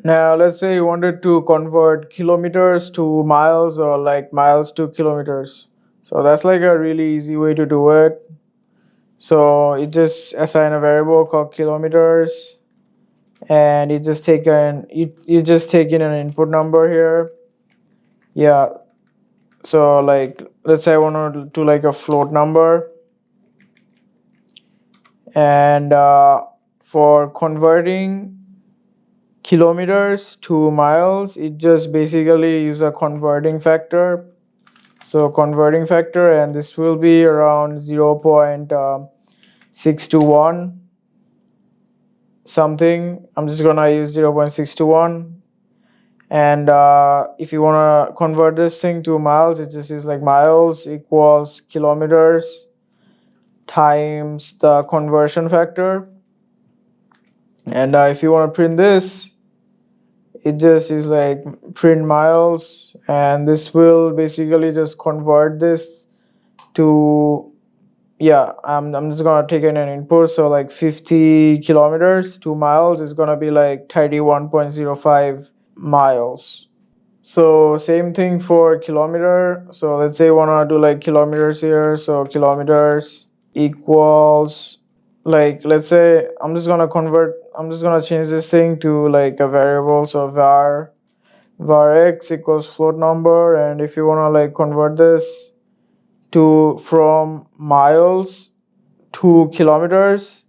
Now let's say you wanted to convert kilometers to miles or like miles to kilometers. So that's like a really easy way to do it. So you just assign a variable called kilometers, and you just take in an input number here. Yeah. So like let's say I want to do like a float number, and for converting kilometers to miles, it just basically use a converting factor. So converting factor, and this will be around 0.621 something. I'm just gonna use 0.621. And if you want to convert this thing to miles, it just is like miles equals kilometers times the conversion factor. And if you want to print this, it just is like print miles, and this will basically just convert this to, yeah, I'm just gonna take in an input. So like 50 kilometers to miles is gonna be like 31.05 miles. So same thing for kilometer. So let's say you wanna do like kilometers here. So kilometers equals, like, let's say I'm just gonna change this thing to like a variable. So var x equals float number, and if you wanna like convert this to from miles to kilometers,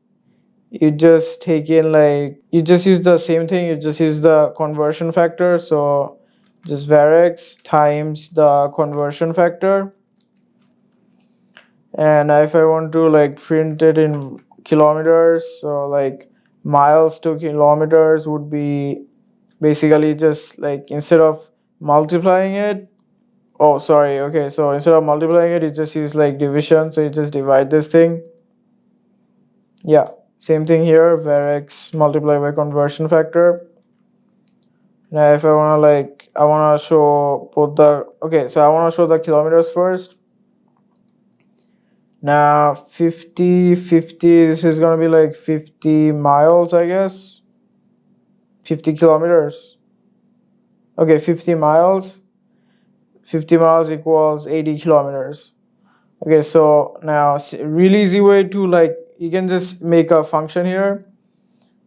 you just take in like, you just use the same thing, you just use the conversion factor. So just var x times the conversion factor. And if I want to like print it in kilometers, so like miles to kilometers would be basically just like, instead of multiplying it, oh sorry, okay, so instead of multiplying it, you just use like division. So you just divide this thing. Yeah, same thing here, var x multiplied by conversion factor. Now if I want to like, I want to show both the, okay, so I want to show the kilometers first. Now 50, this is going to be like 50 miles, I guess. 50 kilometers. Okay, 50 miles. 50 miles equals 80 kilometers. Okay, so now really easy way to like, you can just make a function here.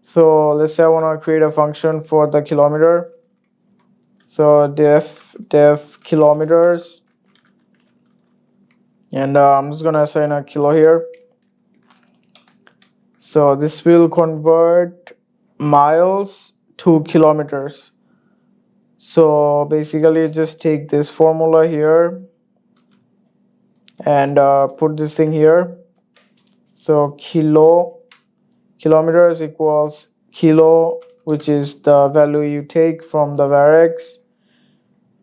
So let's say I want to create a function for the kilometer. So def kilometers, and I'm just gonna assign a kilo here. So this will convert miles to kilometers. So basically just take this formula here and put this thing here. So kilometers equals kilo, which is the value you take from the var x,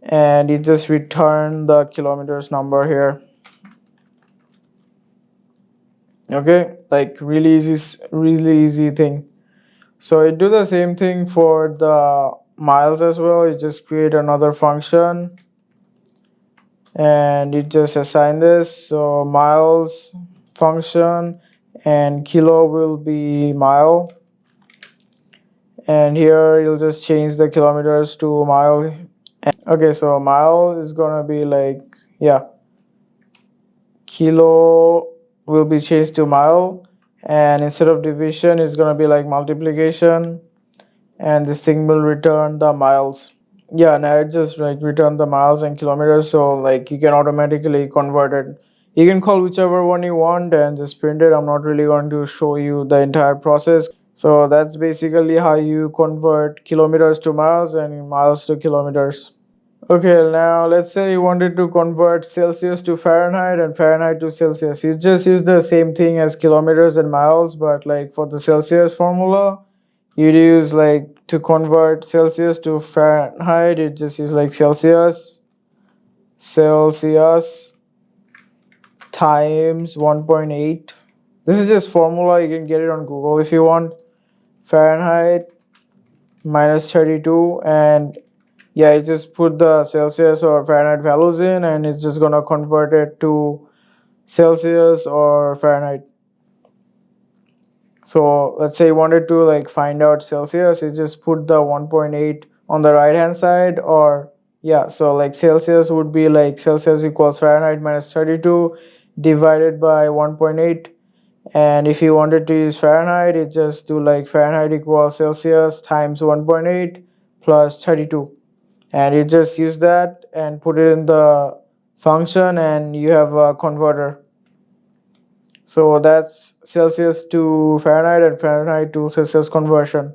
and you just return the kilometers number here. Okay, like really easy thing. So you do the same thing for the miles as well. You just create another function and you just assign this. So miles function, and kilo will be mile, and here you'll just change the kilometers to mile. Okay, so mile is gonna be like, yeah, kilo will be changed to mile, and instead of division it's gonna be like multiplication, and this thing will return the miles. Yeah, now it just like return the miles and kilometers, so like you can automatically convert it. You can call whichever one you want and just print it. I'm not really going to show you the entire process. So that's basically how you convert kilometers to miles and miles to kilometers. Okay, now let's say you wanted to convert Celsius to Fahrenheit and Fahrenheit to Celsius. You just use the same thing as kilometers and miles, but like for the Celsius formula, you'd use like, to convert Celsius to Fahrenheit, it just use like Celsius times 1.8. This is just formula, you can get it on Google if you want. Fahrenheit minus 32, and yeah, you just put the Celsius or Fahrenheit values in, and it's just gonna convert it to Celsius or Fahrenheit. So let's say you wanted to like find out Celsius, you just put the 1.8 on the right hand side, or yeah, so like Celsius would be like Celsius equals Fahrenheit minus 32 divided by 1.8. And if you wanted to use Fahrenheit, you just do like Fahrenheit equals Celsius times 1.8 plus 32. And you just use that and put it in the function, and you have a converter. So that's Celsius to Fahrenheit and Fahrenheit to Celsius conversion.